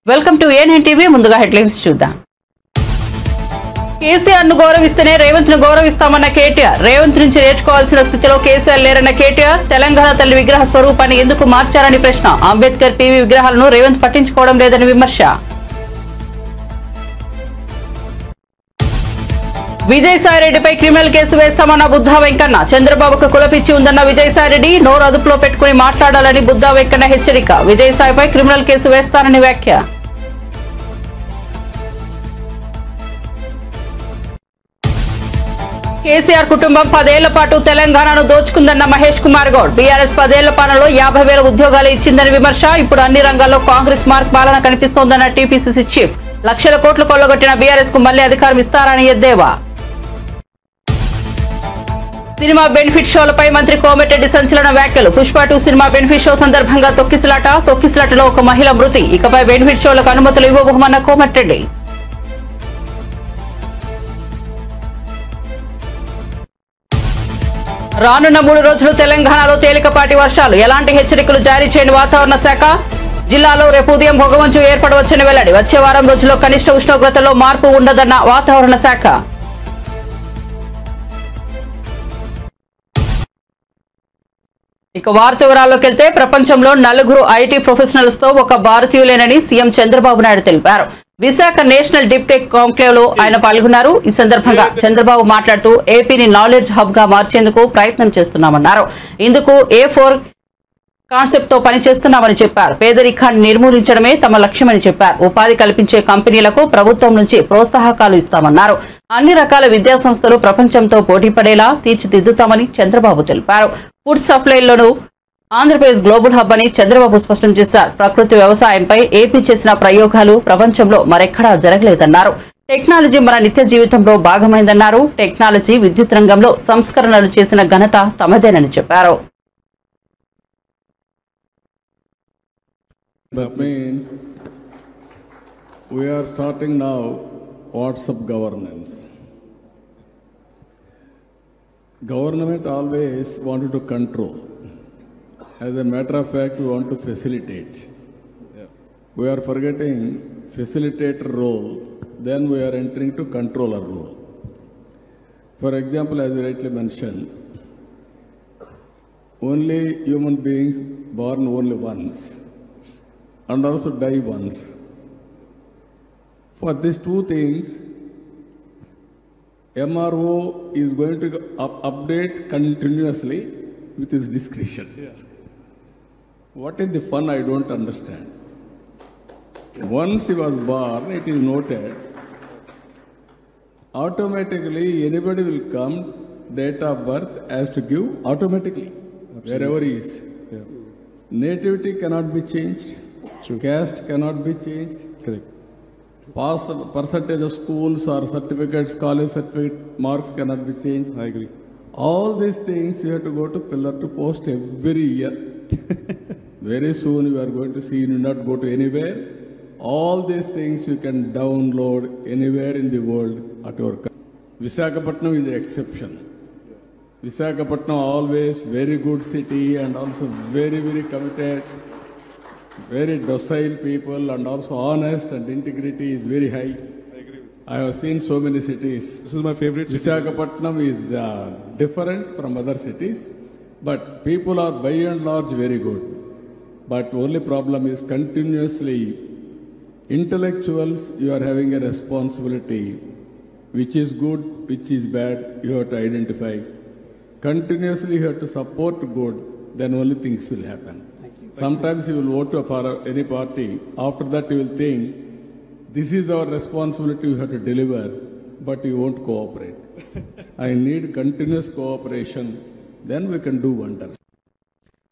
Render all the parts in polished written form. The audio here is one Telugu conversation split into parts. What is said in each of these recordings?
Welcome to ANN TV. ముందుగా హెడ్లైన్స్ చూద్దాం. కేసీఆర్ ను గౌరవిస్తేనే రేవంత్ ను గౌరవిస్తామన్న కేటీఆర్. రేవంత్ నుంచి నేర్చుకోవాల్సిన స్థితిలో కేసీఆర్ లేరన్న కేటీఆర్. తెలంగాణ తల్లి విగ్రహ స్వరూపాన్ని ఎందుకు మార్చారని ప్రశ్న. అంబేద్కర్ పీవీ విగ్రహాలను రేవంత్ పట్టించుకోవడం లేదని విమర్శ. విజయసాయిరెడ్డిపై క్రిమినల్ కేసు వేస్తామన్న బుద్ధా వెంకన్న. చంద్రబాబుకు కులపిచ్చి ఉందన్న విజయసాయిరెడ్డి. నోరు అదుపులో పెట్టుకుని మాట్లాడాలని బుద్ధా వెంకన్న హెచ్చరిక. విజయసాయిపై క్రిమినల్ కేసు వేస్తానని వ్యాఖ్య. కేసీఆర్ కుటుంబం 10 ఏళ్ల పాటు తెలంగాణను దోచుకుందన్న మహేష్ కుమార్ గౌడ్. బీఆర్ఎస్ 10 ఏళ్ల పాలనలో 50,000 ఉద్యోగాలు ఇచ్చిందని విమర్శ. ఇప్పుడు అన్ని రంగాల్లో కాంగ్రెస్ మార్క్ పాలన కనిపిస్తోందన్న టీపీసీసీ చీఫ్. లక్షల కోట్లు కొల్లగొట్టిన బీఆర్ఎస్ కు మళ్లీ అధికారం ఇస్తారని ఎద్దేవా. సినిమా బెనిఫిట్ షోలపై మంత్రి కోమటిరెడ్డి సంచలన వ్యాఖ్యలు. పుష్ప 2 సినిమా బెనిఫిట్ షో సందర్భంగా తొక్కిసలాటలో ఒక మహిళ మృతి. ఇకపై బెనిఫిట్ షోలకు అనుమతులు ఇవ్వబోమన్న కోమటిరెడ్డి. రానున్న 3 రోజులు తెలంగాణలో తేలికపాటి వర్షాలు. ఎలాంటి హెచ్చరికలు జారీ చేయని వాతావరణ శాఖ. జిల్లాలో రేపు ఉదయం పొగమంచు ఏర్పడవచ్చని వెల్లడి. వచ్చే వారం రోజుల్లో కనిష్ట ఉష్ణోగ్రతలో మార్పు ఉండదన్న వాతావరణ శాఖ. ఇక వార్త వివరాల్లోకి వెళ్తే, ప్రపంచంలో 4 ఐటీ ప్రొఫెషనల్స్ తో ఒక భారతీయులేనని సీఎం చంద్రబాబు నాయుడు తెలిపారు. విశాఖ నేషనల్ డిప్టెక్ కాంక్లేవ్ లో ఆయన పాల్గొన్నారు. ఈ సందర్భంగా చంద్రబాబు మాట్లాడుతూ ఏపీని నాలెడ్జ్ హబ్ గా మార్చేందుకు ప్రయత్నం చేస్తున్నామన్నారు. ఇందుకు A4 కాన్సెప్ట్ తో పనిచేస్తున్నామని చెప్పారు. పేదరికాన్ని నిర్మూలించడమే తమ లక్ష్యమని చెప్పారు. ఉపాధి కల్పించే కంపెనీలకు ప్రభుత్వం నుంచి ప్రోత్సాహకాలు ఇస్తామన్నారు. అన్ని రకాల విద్యా సంస్థలు ప్రపంచంతో పోటీపడేలా తీర్చిదిద్దుతామని చంద్రబాబు తెలిపారు. ఫుడ్ సప్లైలోనూ ఆంధ్రప్రదేశ్ గ్లోబల్ హబ్ అని చంద్రబాబు స్పష్టం చేశారు. ప్రకృతి వ్యవసాయంపై ఏపీ చేసిన ప్రయోగాలు ప్రపంచంలో మరెక్కడా జరగలేదన్నారు. టెక్నాలజీ మన నిత్య జీవితంలో భాగమైందన్నారు. టెక్నాలజీ, విద్యుత్ రంగంలో సంస్కరణలు చేసిన ఘనత తమదేనని చెప్పారు. That means we are starting now WhatsApp governance. Government always wanted to control. As a matter of fact, we want to facilitate. We are forgetting facilitator role, then we are entering to controller role. For example, as you rightly mentioned, only human beings born only once and also die once. For these two things, MRO is going to update continuously with his discretion. What is the fun? I don't understand. Once he was born, it is noted, automatically anybody will come, date of birth has to give automatically. Absolutely. Wherever he is. Yeah. Nativity cannot be changed. True. Caste cannot be changed. Correct. Percentage of schools or certificates, college certificate marks cannot be changed. I agree. All these things you have to go to pillar to post every year. Very soon you are going to see, you will not go to anywhere. All these things you can download anywhere in the world at your country. Visakhapatnam is the exception. Visakhapatnam always very good city and also very, very committed. Very docile people and also honest and integrity is very high. I agree. I have seen so many cities. This is my favorite city. Visakhapatnam is different from other cities, but people are by and large very good. But only problem is continuously intellectuals, you are having a responsibility. Which is good, which is bad, you have to identify. Continuously you have to support good, then only things will happen. Sometimes you will vote for any party. After that you will think, this is our responsibility, you have to deliver, but you won't cooperate. I need continuous cooperation, then we can do wonders.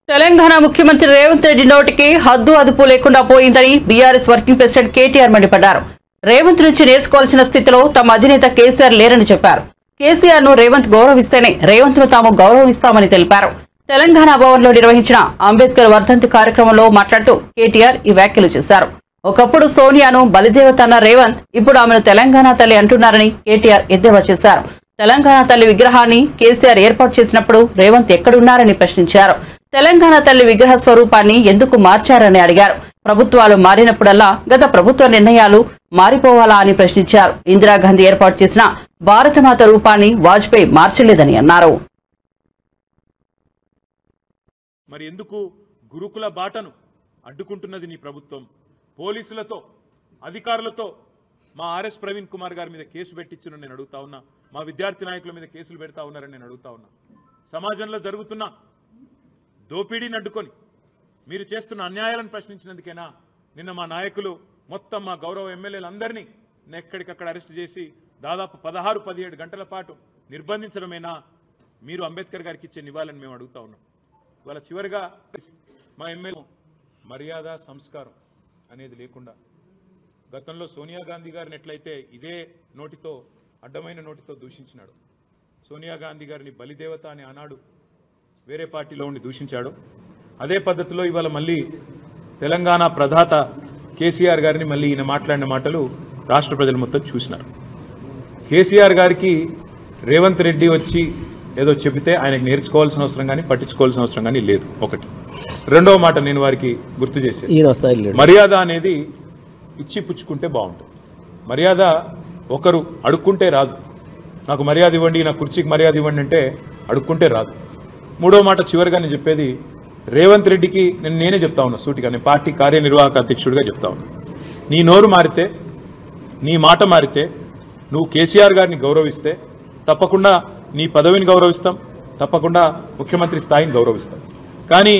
Telangana ముఖ్యమంత్రి రేవంత్ రెడ్డి నోటికి హద్దు అదుపు లేకుండా పోయిందని బీఆర్ఎస్ వర్కింగ్ ప్రెసిడెంట్ కేటీఆర్ మండిపడ్డారు. రేవంత్ నుంచి నేర్చుకోవాల్సిన స్థితిలో తమ అధినేత కేసీఆర్ లేరని చెప్పారు. కేసీఆర్ ను రేవంత్ గౌరవిస్తేనే రేవంత్ ను తాము గౌరవిస్తామని తెలిపారు. తెలంగాణ భవన్ లో నిర్వహించిన అంబేద్కర్ వర్ధంతి కార్యక్రమంలో మాట్లాడుతూ కేటీఆర్ ఈ వ్యాఖ్యలు చేశారు. ఒకప్పుడు సోనియాను బలిదేవత అన్న రేవంత్ ఇప్పుడు ఆమెను తెలంగాణ తల్లి అంటున్నారని కేటీఆర్ ఎద్దేవా చేశారు. తెలంగాణ తల్లి విగ్రహాన్ని కేసీఆర్ ఏర్పాటు చేసినప్పుడు రేవంత్ ఎక్కడున్నారని ప్రశ్నించారు. తెలంగాణ తల్లి విగ్రహ స్వరూపాన్ని ఎందుకు మార్చారని అడిగారు. ప్రభుత్వాలు మారినప్పుడల్లా గత ప్రభుత్వ నిర్ణయాలు మారిపోవాలా అని ప్రశ్నించారు. ఇందిరాగాంధీ ఏర్పాటు చేసిన భారతమాత రూపాన్ని వాజ్పేయి మార్చలేదని అన్నారు. మరి ఎందుకు గురుకుల బాటను అడ్డుకుంటున్నది నీ ప్రభుత్వం? పోలీసులతో అధికారులతో మా ఆర్ఎస్ ప్రవీణ్ కుమార్ గారి మీద కేసు పెట్టించిన నేను అడుగుతా ఉన్నా. మా విద్యార్థి నాయకుల మీద కేసులు పెడతా ఉన్నారని నేను అడుగుతా ఉన్నా. సమాజంలో జరుగుతున్న దోపిడీని అడ్డుకొని మీరు చేస్తున్న అన్యాయాలను ప్రశ్నించినందుకేనా నిన్న మా నాయకులు మొత్తం మా గౌరవ ఎమ్మెల్యేలందరినీ ఎక్కడికక్కడ అరెస్ట్ చేసి దాదాపు 16-17 గంటల పాటు నిర్బంధించడమేనా మీరు అంబేద్కర్ గారికి ఇచ్చే నివాళని మేము అడుగుతా ఉన్నాం. ఇవాళ చివరిగా మా ఎమ్మెల్యే మర్యాద సంస్కారం అనేది లేకుండా గతంలో సోనియా గాంధీ గారిని ఎట్లయితే ఇదే నోటితో అడ్డమైన నోటితో దూషించినాడు, సోనియా గాంధీ గారిని బలిదేవత అని ఆనాడు వేరే పార్టీలో ఉండి దూషించాడు, అదే పద్ధతిలో ఇవాళ మళ్ళీ తెలంగాణ ప్రధాత కేసీఆర్ గారిని మళ్ళీ ఈయన మాట్లాడిన మాటలు రాష్ట్ర ప్రజలు మొత్తం చూసినారు. కేసీఆర్ గారికి రేవంత్ రెడ్డి వచ్చి ఏదో చెబితే ఆయనకు నేర్చుకోవాల్సిన అవసరం కానీ పట్టించుకోవాల్సిన అవసరం కానీ లేదు. ఒకటి. రెండవ మాట నేను వారికి గుర్తు చేసేది, మర్యాద అనేది ఇచ్చి పుచ్చుకుంటే బాగుంటుంది. మర్యాద ఒకరు అడుక్కుంటే రాదు. నాకు మర్యాద ఇవ్వండి, నా కుర్చీకి మర్యాద ఇవ్వండి అంటే అడుక్కుంటే రాదు. మూడో మాట చివరిగా నేను చెప్పేది, రేవంత్ రెడ్డికి నేనే చెప్తా ఉన్నా సూటిగా, నేను పార్టీ కార్యనిర్వాహక అధ్యక్షుడిగా చెప్తా ఉన్నా, నీ నోరు మారితే, నీ మాట మారితే, నువ్వు కేసీఆర్ గారిని గౌరవిస్తే తప్పకుండా నీ పదవిని గౌరవిస్తాం, తప్పకుండా ముఖ్యమంత్రి స్థాయిని గౌరవిస్తాం. కానీ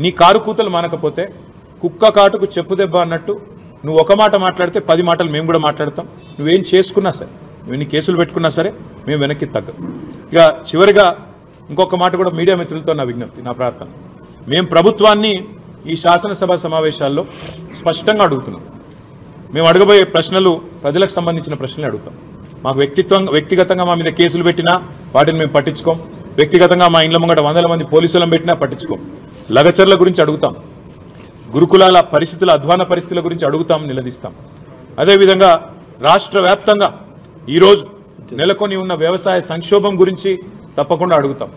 నీ కారు కూతలు మానకపోతే కుక్క కాటుకు చెప్పు దెబ్బ అన్నట్టు నువ్వు ఒక మాట మాట్లాడితే 10 మాటలు మేము కూడా మాట్లాడతాం. నువ్వేం చేసుకున్నా సరే, నువ్వు ఎన్ని కేసులు పెట్టుకున్నా సరే మేము వెనక్కి తగ్గం. ఇక చివరిగా ఇంకొక మాట కూడా మీడియా మిత్రులతో నా విజ్ఞప్తి, నా ప్రార్థన, మేము ప్రభుత్వాన్ని ఈ శాసనసభ సమావేశాల్లో స్పష్టంగా అడుగుతున్నాం. మేము అడగబోయే ప్రశ్నలు ప్రజలకు సంబంధించిన ప్రశ్నలు అడుగుతాం. మాకు వ్యక్తిగతంగా మా మీద కేసులు పెట్టినా వాటిని మేము పట్టించుకోం. వ్యక్తిగతంగా మా ఇండ్ల ముంగట 100 మంది పోలీసులను పెట్టినా పట్టించుకోం. లగచర్ల గురించి అడుగుతాం, గురుకులాల పరిస్థితుల అధ్వాన పరిస్థితుల గురించి అడుగుతాం, నిలదీస్తాం. అదేవిధంగా రాష్ట్ర వ్యాప్తంగా ఈరోజు నెలకొని ఉన్న వ్యవసాయ సంక్షోభం గురించి తప్పకుండా అడుగుతాం.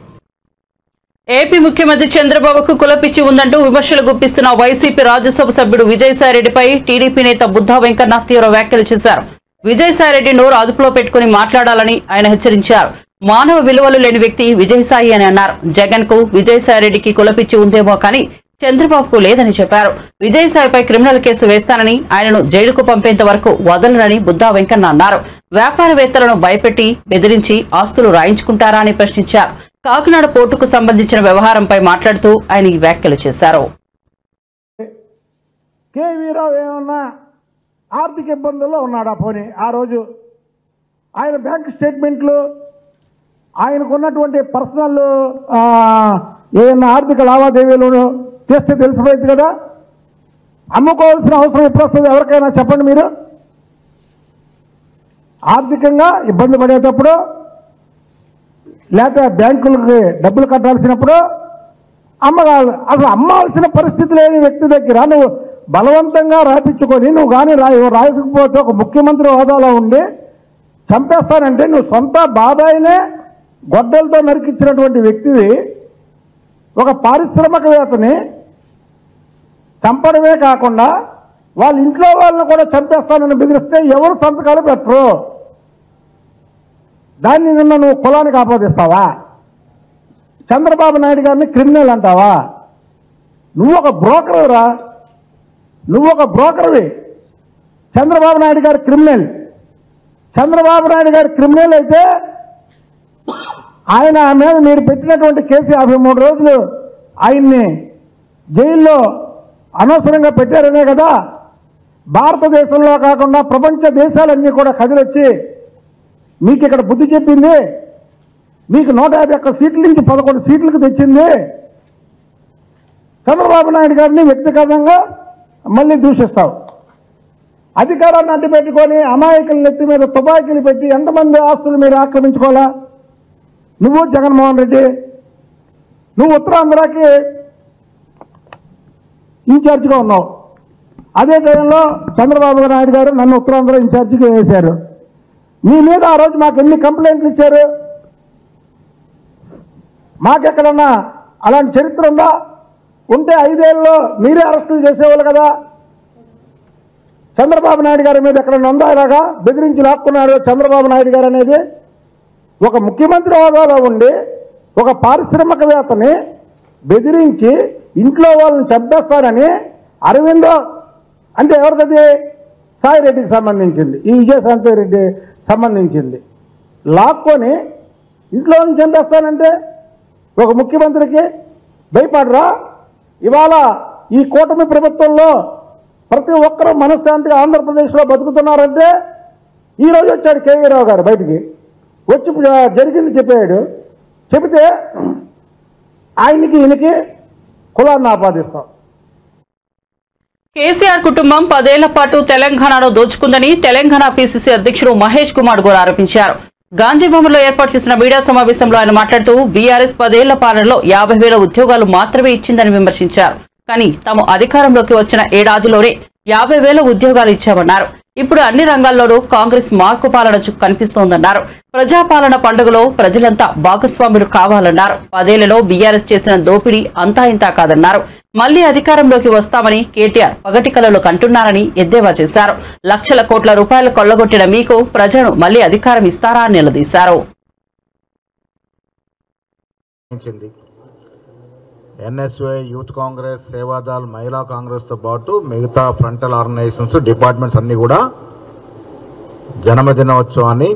ఏపీ ముఖ్యమంత్రి చంద్రబాబుకు కులపిచ్చి ఉందంటూ విమర్శలు గుప్పిస్తున్న వైసీపీ రాజ్యసభ సభ్యుడు విజయసాయిరెడ్డిపై టీడీపీ నేత బుద్ధా వెంకన్న తీవ్ర వ్యాఖ్యలు చేశారు. విజయసాయిరెడ్డి నోరు అదుపులో పెట్టుకుని మాట్లాడాలని ఆయన హెచ్చరించారు. మానవ విలువలు లేని వ్యక్తి విజయసాయి అని అన్నారు. జగన్ కు విజయసాయిరెడ్డికి కులపిచ్చి ఉందేమో కానీ చంద్రబాబుకు లేదని చెప్పారు. విజయసాయిపై క్రిమినల్ కేసు వేస్తానని, ఆయనను జైలుకు పంపేంత వరకు వదలనని బుద్ధా వెంకన్న అన్నారు. వ్యాపారవేత్తలను భయపెట్టి బెదిరించి ఆస్తులు రాయించుకుంటారా అని ప్రశ్నించారు. కాకినాడ పోర్టుకు సంబంధించిన వ్యవహారంపై మాట్లాడుతూ ఆయన ఈ వ్యాఖ్యలు చేశారు. ఆర్థిక ఇబ్బందుల్లో ఉన్నాడు. పోనీ ఆ రోజు ఆయన బ్యాంక్ స్టేట్మెంట్లు, ఆయనకున్నటువంటి పర్సనల్ ఏదైనా ఆర్థిక లావాదేవీలు చేస్తే తెలిసిపోయింది కదా. అమ్ముకోవాల్సిన అవసరం ఎప్పుడు వస్తుంది ఎవరికైనా చెప్పండి మీరు. ఆర్థికంగా ఇబ్బంది పడేటప్పుడు, లేకపోతే బ్యాంకులకి డబ్బులు కట్టాల్సినప్పుడు అమ్మగారు, అసలు అమ్మాల్సిన పరిస్థితి లేని వ్యక్తి దగ్గర నువ్వు బలవంతంగా రాయించుకొని నువ్వు కానీ రాయకపోతే ఒక ముఖ్యమంత్రి హోదాలో ఉండి చంపేస్తానంటే నువ్వు సొంత బాబాయినే గొడ్డలతో నరికించినటువంటి వ్యక్తివి ఒక పారిశ్రామికవేత్తని చంపడమే కాకుండా వాళ్ళ ఇంట్లో వాళ్ళని కూడా చంపేస్తానని బెదిరిస్తే ఎవరు సంతకాలు పెట్టరు. దాన్ని నిన్న నువ్వు కులానికి ఆపాదిస్తావా? చంద్రబాబు నాయుడు గారిని క్రిమినల్ అంటావా? నువ్వు ఒక బ్రోకర్రా, నువ్వు ఒక బ్రోకర్వి. చంద్రబాబు నాయుడు గారు క్రిమినల్. చంద్రబాబు నాయుడు గారు క్రిమినల్ అయితే ఆయన మీద మీరు పెట్టినటువంటి కేసు 53 రోజులు ఆయన్ని జైల్లో అనవసరంగా పెట్టారనే కదా భారతదేశంలో కాకుండా ప్రపంచ దేశాలన్నీ కూడా కదిలొచ్చి మీకు ఇక్కడ బుద్ధి చెప్పింది. మీకు 151 సీట్ల నుంచి 11 సీట్లకు తెచ్చింది. చంద్రబాబు నాయుడు గారిని వ్యక్తిగతంగా మళ్ళీ దూషిస్తావు. అధికారాన్ని అడ్డు పెట్టుకొని అమాయకుల నెత్తి మీద తుపాకీలు పెట్టి ఎంతమంది ఆస్తులు మీరు ఆక్రమించుకోవాలా? నువ్వు జగన్మోహన్ రెడ్డి, నువ్వు ఉత్తరాంధ్రకి ఇన్ఛార్జిగా ఉన్నావు. అదే టైంలో చంద్రబాబు నాయుడు గారు నన్ను ఉత్తరాంధ్ర ఇన్ఛార్జిగా వేశారు. నీ మీద ఆ రోజు మాకు ఎన్ని కంప్లైంట్లు ఇచ్చారు? మాకెక్కడన్నా అలాంటి చరిత్ర ఉందా? ఉంటే 5 ఏళ్ళలో మీరే అరెస్టులు చేసేవాళ్ళు కదా. చంద్రబాబు నాయుడు గారి మీద ఎక్కడ నొందాయిలాగా బెదిరించి లాక్కున్నాడు చంద్రబాబు నాయుడు గారు అనేది. ఒక ముఖ్యమంత్రి హోదాలో ఉండి ఒక పారిశ్రామికవేత్తని బెదిరించి ఇంట్లో వాళ్ళని చంపేస్తారని అరవిందో అంటే ఎవరికది సాయిరెడ్డికి సంబంధించింది, ఈ విజయశాంతి రెడ్డి సంబంధించింది, లాక్కొని ఇంట్లో నుంచి చంపేస్తానంటే ఒక ముఖ్యమంత్రికి భయపడరా? ఇవాళ ఈ కూటమి ప్రభుత్వంలో ప్రతి ఒక్కరూ మనశ్శాంతిగా ఆంధ్రప్రదేశ్లో బతుకుతున్నారంటే ఈరోజు వచ్చాడు కేవీ రావు గారు బయటికి వచ్చి జరిగింది చెప్పాడు. చెబితే ఆయనకి ఈయనకి కులాన్ని ఆపాదిస్తాం. కేసీఆర్ కుటుంబం 10 ఏళ్ల పాటు తెలంగాణలో దోచుకుందని తెలంగాణ పీసీసీ అధ్యక్షుడు మహేష్ కుమార్ గౌడ్ ఆరోపించారు. గాంధీభవన్లో ఏర్పాటు చేసిన మీడియా సమావేశంలో ఆయన మాట్లాడుతూ బీఆర్ఎస్ 10 ఏళ్ల పాలనలో 50,000 ఉద్యోగాలు మాత్రమే ఇచ్చిందని విమర్శించారు. కానీ తాము అధికారంలోకి వచ్చిన ఏడాదిలోనే 50,000 ఉద్యోగాలు ఇచ్చామన్నారు. ఇప్పుడు అన్ని రంగాల్లోనూ కాంగ్రెస్ మార్కు పాలన కనిపిస్తోందన్నారు. ప్రజాపాలన పండుగలో ప్రజలంతా భాగస్వాములు కావాలన్నారు. 10 ఏళ్లలో బీఆర్ఎస్ చేసిన దోపిడీ అంతా ఇంతా కాదన్నారు. మళ్లీ అధికారంలోకి వస్తామని కేటీఆర్ పగటి కలలు కంటున్నారని ఎద్దేవా చేశారు. లక్షల కోట్ల రూపాయలు కొల్లగొట్టిన మీకు ప్రజలను మళ్లీ అధికారం ఇస్తారా అని నిలదీశారు. ఎన్ఎస్వై, యూత్ కాంగ్రెస్, సేవాదల్, మహిళా కాంగ్రెస్తో పాటు మిగతా ఫ్రంటల్ ఆర్గనైజేషన్స్, డిపార్ట్మెంట్స్ అన్నీ కూడా జన్మదినోత్సవాన్ని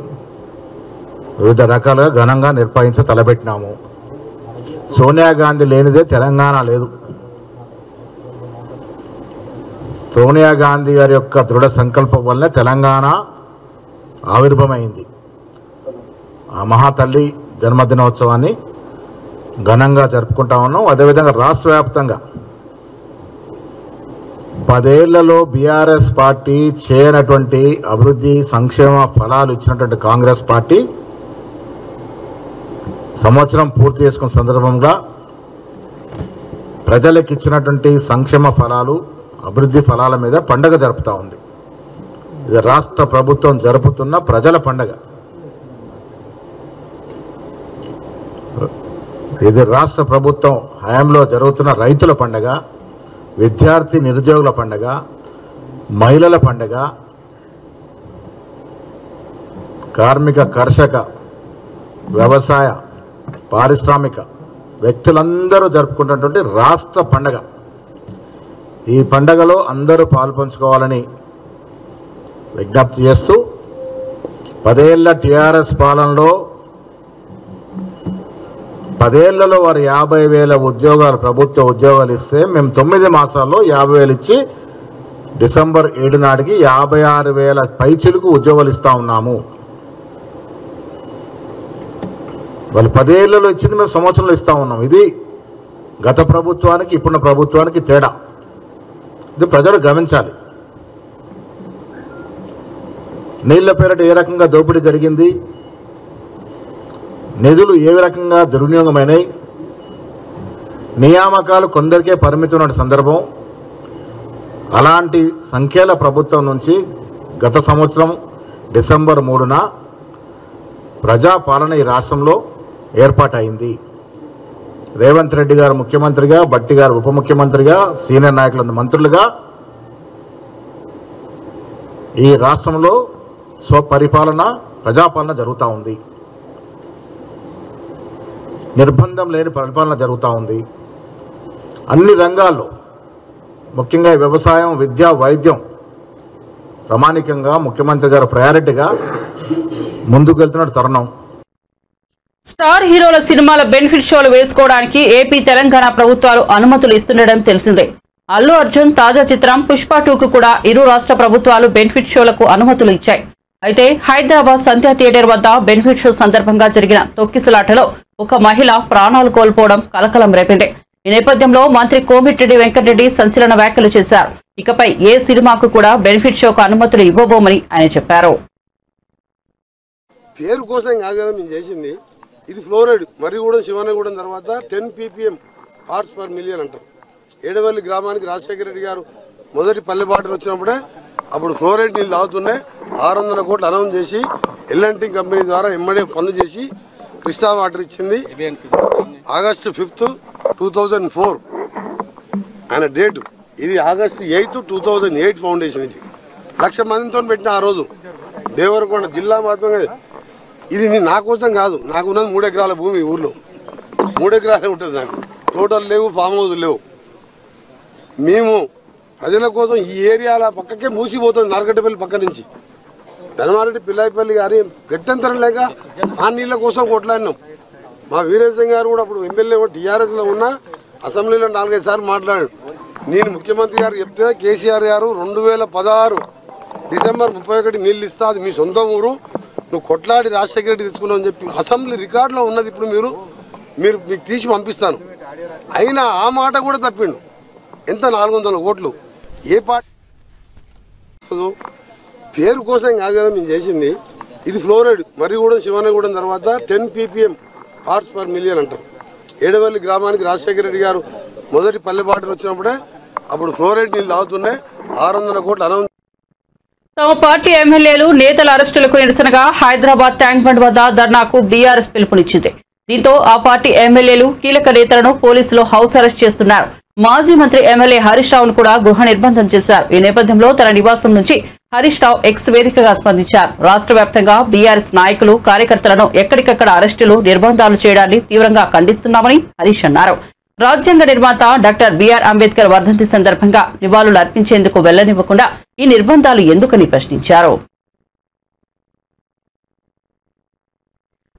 వివిధ రకాలుగా ఘనంగా నిర్వహించి తలపెట్టినాము. సోనియా గాంధీ లేనిదే తెలంగాణ లేదు. సోనియా గాంధీ గారి యొక్క దృఢ సంకల్పం వల్లే తెలంగాణ ఆవిర్భమైంది. ఆ మహాతల్లి జన్మదినోత్సవాన్ని ఘనంగా జరుపుకుంటా ఉన్నాం. అదేవిధంగా రాష్ట్ర వ్యాప్తంగా 10 ఏళ్లలో బీఆర్ఎస్ పార్టీ చేయనటువంటి అభివృద్ధి సంక్షేమ ఫలాలు ఇచ్చినటువంటి కాంగ్రెస్ పార్టీ సంవత్సరం పూర్తి చేసుకున్న సందర్భంగా ప్రజలకు ఇచ్చినటువంటి సంక్షేమ ఫలాలు, అభివృద్ధి ఫలాల మీద పండగ జరుపుతూ ఉంది. ఇది రాష్ట్ర ప్రభుత్వం జరుపుతున్న ప్రజల పండగ. ఇది రాష్ట్ర ప్రభుత్వం హయాంలో జరుగుతున్న రైతుల పండగ, విద్యార్థి నిరుద్యోగుల పండగ, మహిళల పండగ, కార్మిక, కర్షక, వ్యవసాయ, పారిశ్రామిక వ్యక్తులందరూ జరుపుకుంటున్నటువంటి రాష్ట్ర పండగ. ఈ పండగలో అందరూ పాల్పంచుకోవాలని విజ్ఞప్తి చేస్తూ 10 ఏళ్ల టీఆర్ఎస్ పాలనలో 10 ఏళ్లలో వారు 50,000 ఉద్యోగాలు, ప్రభుత్వ ఉద్యోగాలు ఇస్తే మేము 9 మాసాల్లో 50,000 ఇచ్చి డిసెంబర్ 7 నాటికి 56,000 పైచిలకు ఉద్యోగాలు ఇస్తా ఉన్నాము. వాళ్ళు 10 ఏళ్లలో ఇచ్చింది మేము సంవత్సరంలో ఇస్తా ఉన్నాం. ఇది గత ప్రభుత్వానికి ఇప్పుడున్న ప్రభుత్వానికి తేడా. ఇది ప్రజలు గమనించాలి. నీళ్ల పేరిట ఏ రకంగా దోపిడీ జరిగింది, నిధులు ఏ రకంగా దుర్వినియోగమైనాయి, నియామకాలు కొందరికే పరిమితమైన సందర్భం. అలాంటి సంఖ్యల ప్రభుత్వం నుంచి గత సంవత్సరం డిసెంబర్ 3న ప్రజాపాలన ఈ రాష్ట్రంలో ఏర్పాటైంది. రేవంత్ రెడ్డి గారు ముఖ్యమంత్రిగా, భట్టి గారు ఉప ముఖ్యమంత్రిగా, సీనియర్ నాయకులందరూ మంత్రులుగా ఈ రాష్ట్రంలో స్వపరిపాలన, ప్రజాపాలన జరుగుతూ ఉంది. నిర్బంధం లేని పరిపాలన జరుగుతూ ఉంది. అన్ని రంగాల్లో ముఖ్యంగా వ్యవసాయం, విద్య, వైద్యం ప్రామాణికంగా ముఖ్యమంత్రి గారు ప్రయారిటీగా ముందుకు వెళ్తున్న తరుణం. స్టార్ హీరోల సినిమాల బెనిఫిట్ షోలు వేసుకోవడానికి ఏపీ, తెలంగాణ ప్రభుత్వాలు అనుమతులు ఇస్తుండడం తెలిసిందే. అల్లు అర్జున్ తాజా చిత్రం పుష్ప 2కు కూడా ఇరు రాష్ట్ర ప్రభుత్వాలు బెనిఫిట్ షోలకు అనుమతులు ఇచ్చాయి. అయితే హైదరాబాద్ సంధ్యా థియేటర్ వద్ద బెనిఫిట్ షో సందర్భంగా జరిగిన తొక్కిసలాటలో ఒక మహిళ ప్రాణాలు కోల్పోవడం కలకలం రేపింది. ఈ నేపథ్యంలో మంత్రి కోమిటిరెడ్డి వెంకటరెడ్డి సంచలన వ్యాఖ్యలు చేశారు. ఇకపై ఏ సినిమాకు కూడా బెనిఫిట్ షోకు అనుమతులు ఇవ్వబోమని ఆయన చెప్పారు. పేరు కోసం కాదు కదా మేము చేసింది. ఇది ఫ్లోరైడ్ మర్రిగూడెం, శివనగూడెం తర్వాత 10 ppm పార్ట్స్ పర్ మిలియన్ అంటారు. ఏడవల్లి గ్రామానికి రాజశేఖర రెడ్డి గారు మొదటి పల్లె బాటలు వచ్చినప్పుడే అప్పుడు ఫ్లోరైడ్ నీళ్ళు తాగుతున్నాయి. 600 కోట్లు అనౌన్స్ చేసి ఎల్ఎన్టీ కంపెనీ ద్వారా ఎమ్మడే పనులు చేసి కృష్ణా వాటర్ ఇచ్చింది. ఆగస్టు 5, 2004 ఆయన డేటు. ఇది ఆగస్టు 8, 2008 ఫౌండేషన్. ఇది 1,00,000 మందితో పెట్టిన ఆ రోజు దేవరకొండ జిల్లా మాత్రమే. ఇది నా కోసం కాదు, నాకున్నది 3 ఎకరాల భూమి ఊర్లో, 3 ఎకరాలే ఉంటుంది నాకు, టోటల్ లేవు, ఫామ్ హౌస్ లేవు. మేము ప్రజల కోసం ఈ ఏరియాల పక్కకే మూసిపోతుంది, నార్కట్టపల్లి పక్క నుంచి ధర్మారెడ్డి పిల్లాయిపల్లి గారి గత్యంతరం లేక ఆ నీళ్ళ కోసం కొట్లాడినాం. మా వీరేశం గారు కూడా అప్పుడు ఎమ్మెల్యే టీఆర్ఎస్లో ఉన్న అసెంబ్లీలో 4-5 సార్లు మాట్లాడాడు. నేను ముఖ్యమంత్రి గారు చెప్తే కేసీఆర్ గారు 2016 డిసెంబర్ 31 నీళ్ళు ఇస్తా, అది మీ సొంత ఊరు, నువ్వు కొట్లాడి రాజశేఖర రెడ్డి తీసుకున్నావు అని చెప్పి అసెంబ్లీ రికార్డులో ఉన్నది. ఇప్పుడు మీకు తీసి పంపిస్తాను. అయినా ఆ మాట కూడా తప్పిండు. ఎంత 400 కోట్లు ఏ పార్టీ పేరు కోసం కాదు కదా మేము చేసింది. ఇది ఫ్లోరైడ్ మర్రిగూడెం శివనగూడెం తర్వాత 10 ppm పార్ట్స్ పర్ మిలియన్ అంటారు. ఏడవల్లి గ్రామానికి రాజశేఖర రెడ్డి గారు మొదటి పల్లెబాటు వచ్చినప్పుడే అప్పుడు ఫ్లోరైడ్ నీళ్ళు తాగుతున్నాయి. 600 కోట్లు అనౌన్స్. తమ పార్టీ ఎమ్మెల్యేలు నేతల అరెస్టులకు నిరసనగా హైదరాబాద్ ట్యాంక్ బండ్ వద్ద ధర్నాకు బీఆర్ఎస్ పిలుపునిచ్చింది. దీంతో ఆ పార్టీ ఎమ్మెల్యేలు కీలక నేతలను పోలీసులు హౌస్ అరెస్ట్ చేస్తున్నారు. మాజీ మంత్రి ఎమ్మెల్యే హరీష్ రావును కూడా గృహ నిర్బంధం చేశారు. ఈ నేపథ్యంలో తన నివాసం నుంచి హరీష్ రావు ఎక్స్ వేదికగా స్పందించారు. రాష్ట్ర వ్యాప్తంగా బీఆర్ఎస్ నాయకులు, కార్యకర్తలను ఎక్కడికక్కడ అరెస్టులు, నిర్బంధాలు చేయడాన్ని తీవ్రంగా ఖండిస్తున్నామని హరీష్ అన్నారు. రాజ్యాంగ నిర్మాత డాక్టర్ బిఆర్ అంబేద్కర్ వర్ధంతి సందర్భంగా నివాళులు అర్పించేందుకు వెళ్లనివ్వకుండా ఈ నిర్బంధాలు ఎందుకని ప్రశ్నించారు.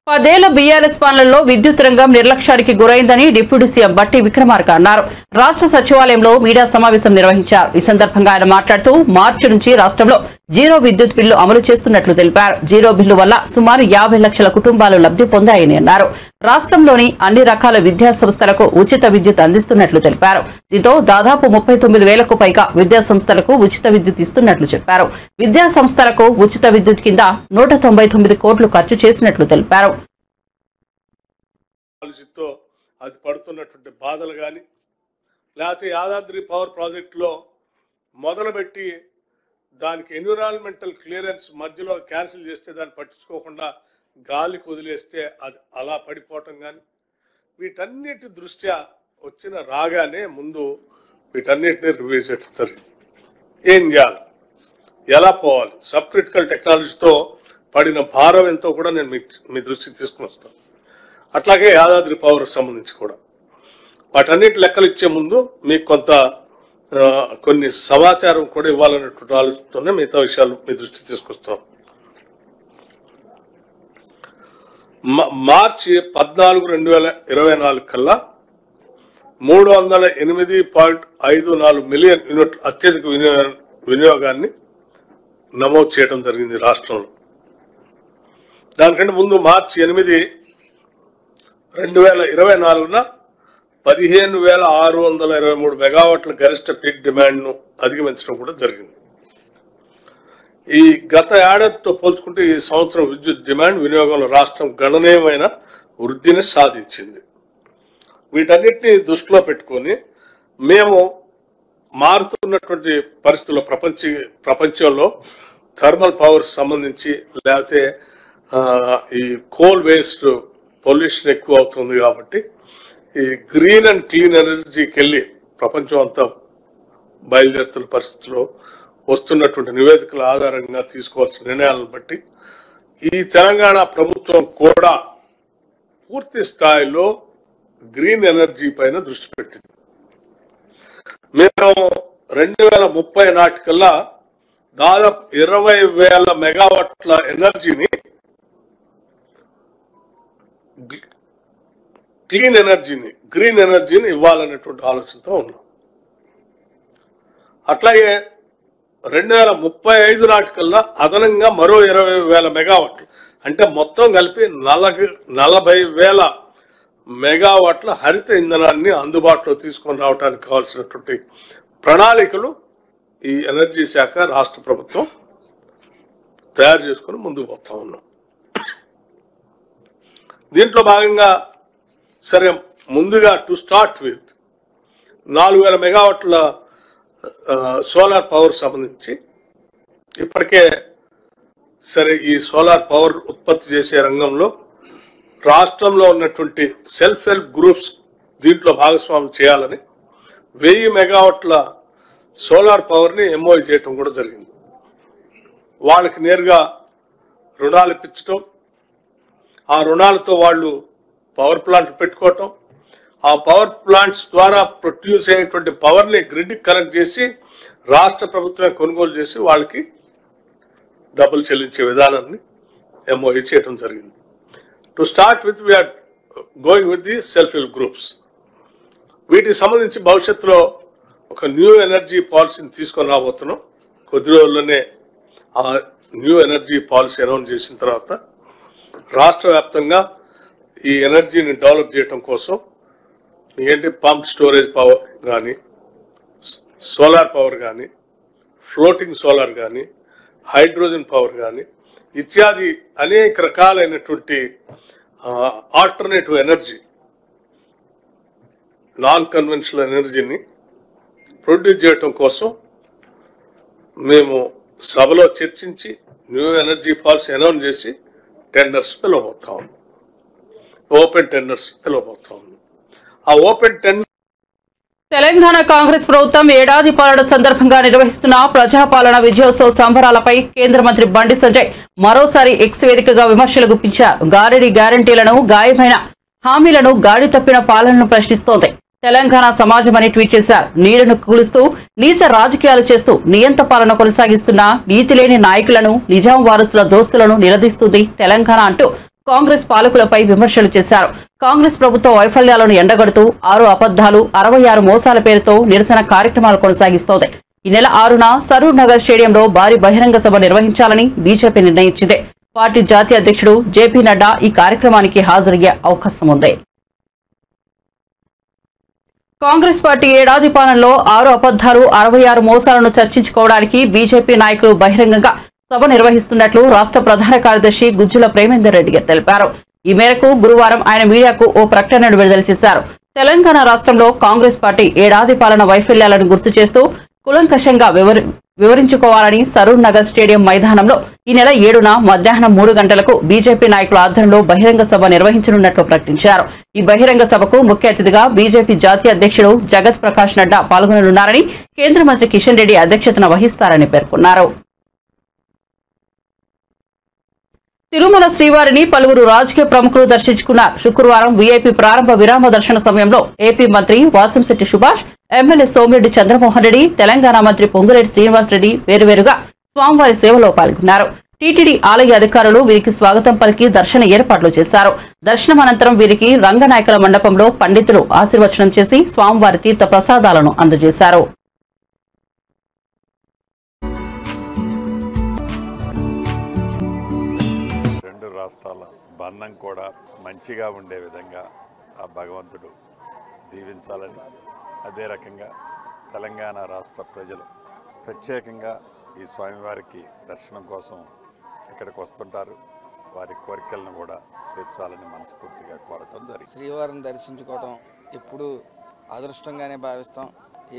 10 ఏళ్ల బీఆర్ఎస్ పాలనలో విద్యుత్ రంగం నిర్లక్ష్యానికి గురైందని డిప్యూటీ సీఎం బట్టి విక్రమార్క అన్నారు. రాష్ట్ర సచివాలయంలో మీడియా సమావేశం నిర్వహించారు. ఈ సందర్భంగా ఆయన మాట్లాడుతూ మార్చి నుంచి రాష్ట్రంలో జీరో విద్యుత్ బిల్లు అమలు చేస్తున్నట్లు తెలిపారు. జీరో బిల్లు వల్ల సుమారు 50 లక్షల కుటుంబాలు లబ్ధి పొందాయని అన్నారు. రాష్ట్రంలోని అన్ని రకాల విద్యా సంస్థలకు ఉచిత విద్యుత్ అందిస్తున్నట్లు తెలిపారు. దీంతో దాదాపు 39,000కు పైగా విద్యా సంస్థలకు ఉచిత విద్యుత్ ఇస్తున్నట్లు చెప్పారు. విద్యా సంస్థలకు ఉచిత విద్యుత్ కింద 199 కోట్లు ఖర్చు చేసినట్లు తెలిపారు. అది పడుతున్నటువంటి బాధలు కానీ, లేకపోతే యాదాద్రి పవర్ ప్రాజెక్టులో మొదలుపెట్టి దానికి ఎన్విరాన్మెంటల్ క్లియరెన్స్ మధ్యలో క్యాన్సిల్ చేస్తే దాన్ని పట్టించుకోకుండా గాలికి వదిలేస్తే అది అలా పడిపోవటం కానీ, వీటన్నిటి దృష్ట్యా వచ్చిన రాగానే ముందు వీటన్నిటిని రివ్యూ చేస్తారు. ఏం చేయాలి, ఎలా పోవాలి, సబ్ క్రిటికల్ టెక్నాలజీతో పడిన భారం ఎంతో కూడా నేను మీ దృష్టికి తీసుకుని వస్తాను. అట్లాగే యాదాద్రి పవర్ సంబంధించి కూడా వాటన్నిటి లెక్కలు ఇచ్చే ముందు మీకు కొన్ని సమాచారం కూడా ఇవ్వాలన్నటువంటి ఆలోచనతోనే మిగతా విషయాలు మీ దృష్టికి తీసుకొస్తాం. మార్చి 14, 2024 కల్లా 308.54 మిలియన్ యూనిట్ అత్యధిక వినియోగాన్ని నమోదు చేయడం జరిగింది రాష్ట్రంలో. దానికంటే ముందు మార్చి 8, 2024న 15,623 మెగావాట్ల గరిష్ట పీక్ డిమాండ్ను అధిగమించడం కూడా జరిగింది. ఈ గత ఏడాదితో పోల్చుకుంటే ఈ సంవత్సరం విద్యుత్ డిమాండ్ వినియోగంలో రాష్ట్రం గణనీయమైన వృద్ధిని సాధించింది. వీటన్నిటిని దృష్టిలో పెట్టుకొని మేము మారుతున్నటువంటి పరిస్థితుల్లో ప్రపంచంలో థర్మల్ పవర్ సంబంధించి లేకపోతే ఈ కోల్ బేస్డ్ పొల్యూషన్ ఎక్కువ అవుతుంది కాబట్టి ఈ గ్రీన్ అండ్ క్లీన్ ఎనర్జీకి వెళ్ళి ప్రపంచం అంతా బయలుదేరుతున్న పరిస్థితుల్లో వస్తున్నటువంటి నివేదికల ఆధారంగా తీసుకోవాల్సిన నిర్ణయాలను బట్టి ఈ తెలంగాణ ప్రభుత్వం కూడా పూర్తి స్థాయిలో గ్రీన్ ఎనర్జీ పైన దృష్టి పెట్టింది. మేము 2030 నాటికల్లా దాదాపు 20,000 మెగావాట్ల ఎనర్జీని గ్రీన్ ఎనర్జీని ఇవ్వాలనేటువంటి ఆలోచనతో ఉన్నాం. అట్లాగే 2035 నాటికల్లా అదనంగా మరో 20,000 మెగావాట్లు, అంటే మొత్తం కలిపి 40,000 మెగావాట్ల హరిత ఇంధనాన్ని అందుబాటులో తీసుకొని రావడానికి కావాల్సినటువంటి ప్రణాళికలు ఈ ఎనర్జీ శాఖ రాష్ట్ర ప్రభుత్వం తయారు చేసుకుని ముందుకు పోతా ఉన్నాం. దీంట్లో భాగంగా సరే ముందుగా టు స్టార్ట్ విత్ 4,000 మెగావాట్ల సోలార్ పవర్ సంబంధించి ఇప్పటికే సరే ఈ సోలార్ పవర్ ఉత్పత్తి చేసే రంగంలో రాష్ట్రంలో ఉన్నటువంటి సెల్ఫ్ హెల్ప్ గ్రూప్స్ దీంట్లో భాగస్వామ్యం చేయాలని 1000 మెగావాట్ల సోలార్ పవర్ని ఎంఓయూ చేయటం కూడా జరిగింది. వాళ్ళకి నేరుగా రుణాలు ఇప్పించడం, ఆ రుణాలతో వాళ్ళు పవర్ ప్లాంట్లు పెట్టుకోవటం, ఆ పవర్ ప్లాంట్స్ ద్వారా ప్రొడ్యూస్ అయ్యేటువంటి పవర్ని గ్రిడ్కి కనెక్ట్ చేసి రాష్ట్ర ప్రభుత్వమే కొనుగోలు చేసి వాళ్ళకి డబ్బులు చెల్లించే విధానాన్ని ఎంఓఈ చేయడం జరిగింది. To start with we're going with the self help groups. వీటికి సంబంధించి భవిష్యత్తులో ఒక న్యూ ఎనర్జీ పాలసీని తీసుకొని రాబోతున్నాం. కొద్ది రోజుల్లోనే ఆ న్యూ ఎనర్జీ పాలసీ అనౌన్స్ చేసిన తర్వాత రాష్ట్ర వ్యాప్తంగా ఈ ఎనర్జీని డెవలప్ చేయడం కోసం ఏంటి పంప్ స్టోరేజ్ పవర్ కానీ, సోలార్ పవర్ కానీ, ఫ్లోటింగ్ సోలార్ కానీ, హైడ్రోజన్ పవర్ కానీ ఇత్యాది అనేక రకాలైనటువంటి ఆల్టర్నేటివ్ ఎనర్జీ, నాన్ కన్వెన్షనల్ ఎనర్జీని ప్రొడ్యూస్ చేయటం కోసం మేము సభలో చర్చించి న్యూ ఎనర్జీ పాలసీ అనౌన్స్ చేసి టెండర్స్ పిలవబోతా ఉన్నాం. ఓపెన్ టెండర్స్ పిలవబోతా ఉన్నాం. ఆ ఓపెన్ టెండర్ తెలంగాణ కాంగ్రెస్ ప్రభుత్వం ఏడాది పాలన సందర్భంగా నిర్వహిస్తున్న ప్రజాపాలన విజయోత్సవ సంబరాలపై కేంద్ర మంత్రి బండి సంజయ్ మరోసారి ఎక్స్ వేదికగా విమర్శలు గుప్పించారు. గారడీ గ్యారంటీలను, గాయమైన హామీలను, గాడి తప్పిన పాలనను ప్రశ్నిస్తోంది తెలంగాణ సమాజమని ట్వీట్ చేశారు. నీడను కూలుస్తూ నీచ రాజకీయాలు చేస్తూ నియంత పాలన కొనసాగిస్తున్న నీతి లేని నాయకులను, నిజాం వారసుల దోస్తులను నిలదీస్తుంది తెలంగాణ అంటూ కాంగ్రెస్ పాలకులపై విమర్శలు చేశారు. కాంగ్రెస్ ప్రభుత్వ వైఫల్యాలను ఎండగడుతూ 6 అబద్దాలు 66 మోసాల పేరుతో నిరసన కార్యక్రమాలు కొనసాగిస్తోంది. ఈ నెల 6న సరూర్ నగర్ స్టేడియంలో భారీ బహిరంగ సభ నిర్వహించాలని బీజేపీ నిర్ణయించింది. పార్టీ జాతీయ అధ్యక్షుడు జేపీ నడ్డా ఈ కార్యక్రమానికి హాజరయ్యే అవకాశం ఉంది. కాంగ్రెస్ పార్టీ ఏడాది పాలనలో 6 అబద్దాలు 66 మోసాలను చర్చించుకోవడానికి బీజేపీ నాయకులు బహిరంగంగా సభ నిర్వహిస్తున్నట్లు రాష్ట్ర ప్రధాన కార్యదర్శి గుజ్జుల ప్రేమేందర్ రెడ్డి తెలిపారు. ఈ మేరకు గురువారం ఆయన మీడియాకు ఓ ప్రకటనను విడుదల చేశారు. తెలంగాణ రాష్ట్రంలో కాంగ్రెస్ పార్టీ ఏడాది పాలన వైఫల్యాలను గుర్తు చేస్తూ కులంకషంగా వివరించుకోవాలని సరూర్ నగర్ స్టేడియం మైదానంలో ఈ నెల 7న మధ్యాహ్నం 3 గంటలకు బీజేపీ నాయకుల ఆధ్వర్యంలో బహిరంగ సభ నిర్వహించనున్నట్లు ప్రకటించారు. ఈ బహిరంగ సభకు ముఖ్య అతిథిగా బీజేపీ జాతీయ అధ్యక్షుడు జగత్ ప్రకాష్ నడ్డా పాల్గొననున్నారని, కేంద్ర మంత్రి కిషన్ రెడ్డి అధ్యక్షతన వహిస్తారని పేర్కొన్నారు. తిరుమల శ్రీవారిని పలువురు రాజకీయ ప్రముఖులు దర్శించుకున్నారు. శుక్రవారం వీఐపీ ప్రారంభ విరామ దర్శన సమయంలో ఏపీ మంత్రి వాసంశెట్టి సుభాష్, ఎమ్మెల్యే సోమిరెడ్డి చంద్రమోహన్ రెడ్డి, తెలంగాణ మంత్రి పొంగులేటి శ్రీనివాసరెడ్డి వేరువేరుగా స్వామివారి సేవలో పాల్గొన్నారు. టీటీడీ ఆలయ అధికారులు వీరికి స్వాగతం పలికి దర్శన ఏర్పాట్లు చేశారు. దర్శనం అనంతరం వీరికి రంగనాయకుల మండపంలో పండితులు ఆశీర్వచనం చేసి స్వామివారి తీర్థ ప్రసాదాలను అందజేశారు. రాష్ట్రాల బంధం కూడా మంచిగా ఉండే విధంగా ఆ భగవంతుడు దీవించాలని, అదే రకంగా తెలంగాణ రాష్ట్ర ప్రజలు ప్రత్యేకంగా ఈ స్వామివారికి దర్శనం కోసం ఇక్కడికి వస్తుంటారు. వారి కోరికలను కూడా తీర్చాలని మనస్ఫూర్తిగా కోరటం జరిగింది. శ్రీవారిని దర్శించుకోవటం ఎప్పుడు అదృష్టంగానే భావిస్తాం.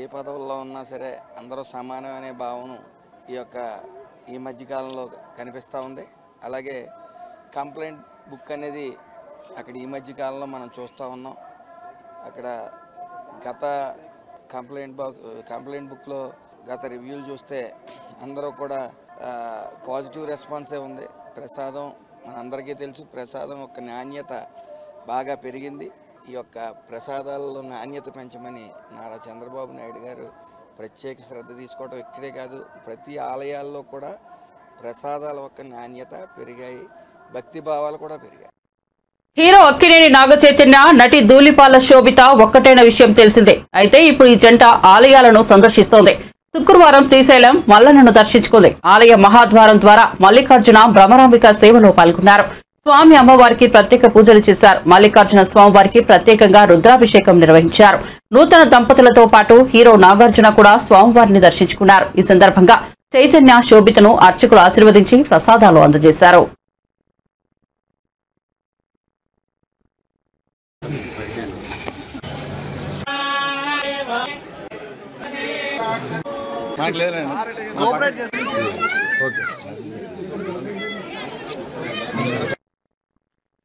ఏ పదవుల్లో ఉన్నా సరే అందరూ సమానమనే భావన ఈ మధ్యకాలంలో కనిపిస్తూ ఉంది. అలాగే కంప్లైంట్ బుక్ అనేది అక్కడ ఈ మధ్య కాలంలో మనం చూస్తూ ఉన్నాం. అక్కడ గత కంప్లైంట్ బుక్లో గత రివ్యూలు చూస్తే అందరూ కూడా పాజిటివ్ రెస్పాన్సే ఉంది. ప్రసాదం మనందరికీ తెలుసు, ప్రసాదం యొక్క నాణ్యత బాగా పెరిగింది. ఈ యొక్క ప్రసాదాలలో నాణ్యత పెంచమని నారా చంద్రబాబు నాయుడు గారు ప్రత్యేక శ్రద్ధ తీసుకోవడం ఇక్కడే కాదు, ప్రతి ఆలయాల్లో కూడా ప్రసాదాల యొక్క నాణ్యత పెరిగాయి, భక్తి భావాలు కూడా పెరిగాయి. హీరో అక్కినేని నాగ చైతన్య, నటి ధూళిపాల శోభిత ఒక్కటైన విషయం తెలిసిందే. అయితే ఇప్పుడు ఈ జంట ఆలయాలను సందర్శిస్తోంది. శుక్రవారం శ్రీశైలం మల్లన్నను దర్శించుకుంది. ఆలయ మహాద్వారం ద్వారా మల్లికార్జున భ్రమరాంబిక సేవలో పాల్గొన్నారు. స్వామి అమ్మవారికి ప్రత్యేక పూజలు చేశారు. మల్లికార్జున స్వామివారికి ప్రత్యేకంగా రుద్రాభిషేకం నిర్వహించారు. నూతన దంపతులతో పాటు హీరో నాగార్జున కూడా స్వామివారిని దర్శించుకున్నారు. ఈ సందర్భంగా చైతన్య, శోభితను అర్చకులు ఆశీర్వదించి ప్రసాదాలు అందజేశారు.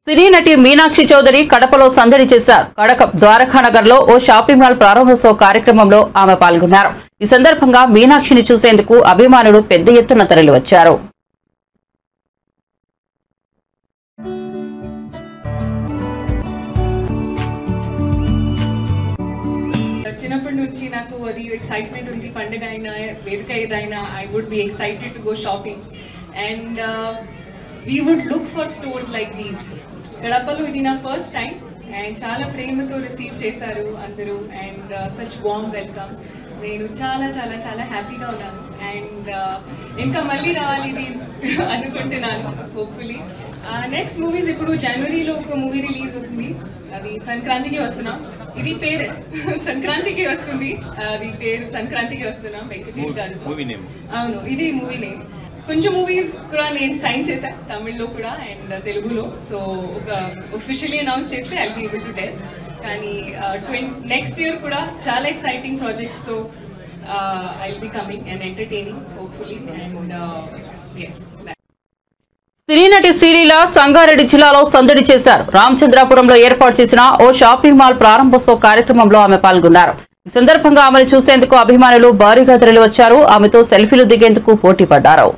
సినీ నటి మీనాక్షి చౌదరి కడపలో సందడి చేశారు. కడప ద్వారకానగర్ లో ఓ షాపింగ్ మాల్ ప్రారంభోత్సవ కార్యక్రమంలో ఆమె పాల్గొన్నారు. ఈ సందర్భంగా మీనాక్షిని చూసేందుకు అభిమానులు పెద్ద ఎత్తున తరలివచ్చారు. చిన్నప్పటి నుంచి నాకు అది ఎక్సైట్మెంట్ ఉంది. పండుగ అయినా వేదిక ఏదైనా I would be excited to go shopping and we would look for stores like these. గడపలో ఇది నా ఫస్ట్ టైం అండ్ చాలా ప్రేమతో రిసీవ్ చేశారు అందరూ అండ్ సచ్ వార్మ్ వెల్కమ్. నేను చాలా చాలా చాలా హ్యాపీగా ఉన్నాను అండ్ ఇంకా మళ్ళీ రావాలి ఇది అనుకుంటున్నాను హోప్ఫుల్లీ. నెక్స్ట్ మూవీస్ ఇప్పుడు జనవరిలో ఒక మూవీ రిలీజ్ అవుతుంది, అది సంక్రాంతికి వస్తున్నాం. ఇది పేరు సంక్రాంతికి వస్తుంది, అది పేరు సంక్రాంతికి వస్తున్నాం వెంకటేష్ గారు. అవును, ఇది మూవీ నేమ్. కొంచెం మూవీస్ కూడా నేను సైన్ చేశాను తమిళ్లో కూడా అండ్ తెలుగులో. సో ఒక ఒఫిషియలీ అనౌన్స్ చేస్తే I be able to tell. కానీ నెక్స్ట్ ఇయర్ కూడా చాలా ఎక్సైటింగ్ ప్రాజెక్ట్స్తో I will be coming and entertaining hopefully and yes. సినీ నటి శ్రీలీల సంగారెడ్డి జిల్లాలో సందడి చేశారు. రామచంద్రాపురంలో ఏర్పాటు చేసిన ఓ షాపింగ్ మాల్ ప్రారంభోత్సవ కార్యక్రమంలో ఆమె పాల్గొన్నారు. ఈ సందర్భంగా ఆమెను చూసేందుకు అభిమానులు భారీగా తరలివచ్చారు. ఆమెతో సెల్ఫీలు దిగేందుకు పోటీ పడ్డారు.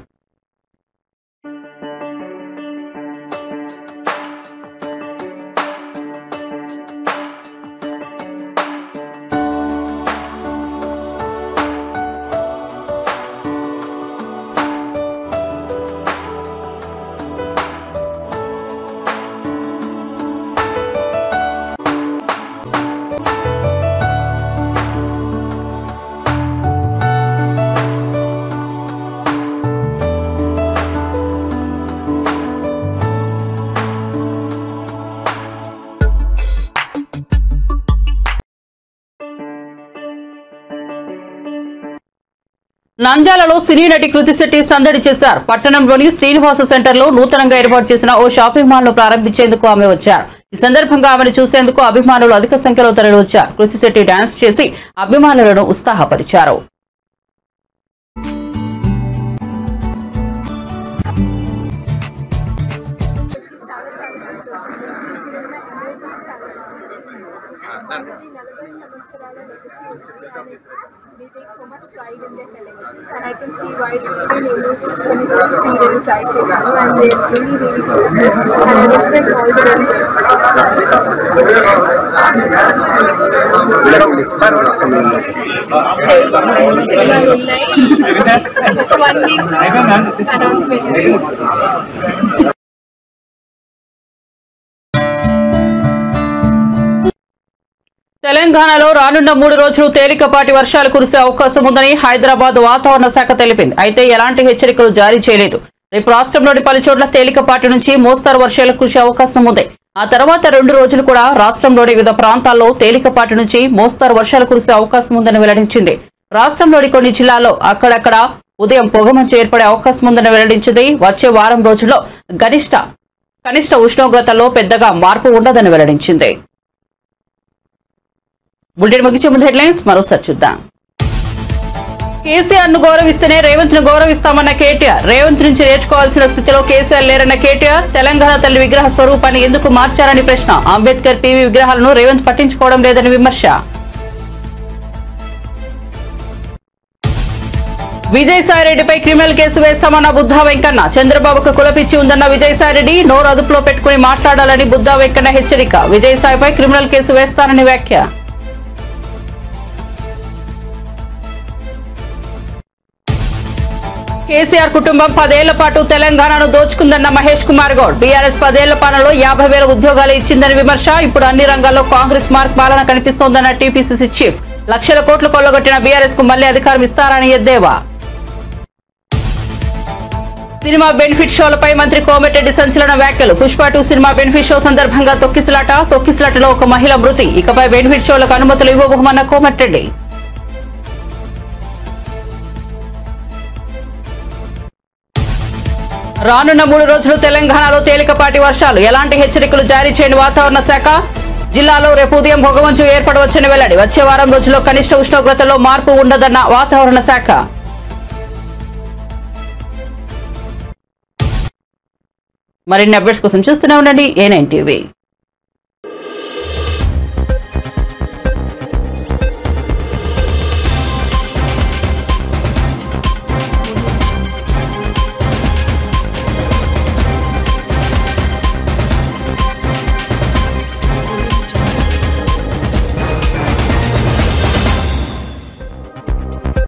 నంద్యాలలో సినీ నటి కృతి శెట్టి సందడి చేశారు. పట్టణంలోని శ్రీనివాస సెంటర్ లో నూతనంగా ఏర్పాటు చేసిన ఓ షాపింగ్ మాల్ ను ప్రారంభించేందుకు ఆమె వచ్చారు. ఈ సందర్భంగా ఆమెను చూసేందుకు అభిమానులు అధిక సంఖ్యలో తరలివచ్చారు. కృతి శెట్టి డాన్స్ చేసి అభిమానులను ఉత్సాహపరిచారు. They take so much pride in their collections, and I can see why it's been able to see them try chesanu, and they're really good. And I wish them all the very best. It's 1 week announcement. తెలంగాణలో రానున్న 3 రోజులు తేలికపాటి వర్షాలు కురిసే అవకాశం ఉందని హైదరాబాద్ వాతావరణ శాఖ తెలిపింది. అయితే ఎలాంటి హెచ్చరికలు జారీ చేయలేదు. రేపు రాష్ట్రంలోని పలు చోట్ల తేలికపాటి నుంచి మోస్తరు వర్షాలు కురిసే అవకాశం ఉంది. ఆ తర్వాత 2 రోజులు కూడా రాష్ట్రంలోని వివిధ ప్రాంతాల్లో తేలికపాటి నుంచి మోస్తరు వర్షాలు కురిసే అవకాశం ఉందని వెల్లడించింది. రాష్ట్రంలోని కొన్ని జిల్లాల్లో అక్కడక్కడ ఉదయం పొగమంచు ఏర్పడే అవకాశం ఉందని వెల్లడించింది. వచ్చే వారం రోజుల్లో కనిష్ట ఉష్ణోగ్రతల్లో పెద్దగా మార్పు ఉండదని వెల్లడించింది. బులెటిన్ ముగించే ముందు హెడ్లైన్స్ మరోసారి చూద్దాం. కేసీఆర్ ను గౌరవిస్తేనే రేవంత్ ను గౌరవిస్తామన్న కేటీఆర్. రేవంత్ నుంచి నేర్చుకోవాల్సిన స్థితిలో కేసీఆర్ లేరన్న కేటీఆర్. తెలంగాణ తల్లి విగ్రహ స్వరూపాన్ని ఎందుకు మార్చారని ప్రశ్న. అంబేద్కర్ పీవీ విగ్రహాలను రేవంత్ పట్టించుకోవడం లేదని విమర్శ. విజయసాయిరెడ్డిపై క్రిమినల్ కేసు వేస్తామన్న బుద్ధా వెంకన్న. చంద్రబాబుకు కులపిచ్చి ఉందన్న విజయసాయిరెడ్డి. నోరు అదుపులో పెట్టుకుని మాట్లాడాలని బుద్ధా వెంకన్న హెచ్చరిక. విజయసాయిపై క్రిమినల్ కేసు వేస్తానని వ్యాఖ్య. కేసీఆర్ కుటుంబం 10 ఏళ్ల పాటు తెలంగాణను దోచుకుందన్న మహేష్ కుమార్ గౌడ్. బీఆర్ఎస్ 10 ఏళ్ల పాలనలో 50,000 ఉద్యోగాలు ఇచ్చిందని విమర్శ. ఇప్పుడు అన్ని రంగాల్లో కాంగ్రెస్ మార్క్ పాలన కనిపిస్తోందన్న టీపీసీసీ చీఫ్. లక్షల కోట్లు కొల్లగొట్టిన బీఆర్ఎస్ కు మళ్లీ అధికారం ఇస్తారని ఎద్దేవా. సినిమా బెనిఫిట్ షోలపై మంత్రి కోమటిరెడ్డి సంచలన వ్యాఖ్యలు. పుష్ప 2 సినిమా బెనిఫిట్ షో సందర్భంగా తొక్కిసలాటలో ఒక మహిళ మృతి. ఇకపై బెనిఫిట్ షోలకు అనుమతులు ఇవ్వబోమన్న కోమటిరెడ్డి. రానున్న 3 రోజులు తెలంగాణలో తేలికపాటి వర్షాలు. ఎలాంటి హెచ్చరికలు జారీ చేయని వాతావరణ శాఖ. జిల్లాలో రేపు ఉదయం పొగమంచు ఏర్పడవచ్చని వెల్లడి. వచ్చే వారం రోజుల్లో కనిష్ట ఉష్ణోగ్రతలో మార్పు ఉండదన్న వాతావరణ శాఖ. మరిన్ని అప్డేట్స్ కోసం చూస్తూనే ఉండండి A9 TV.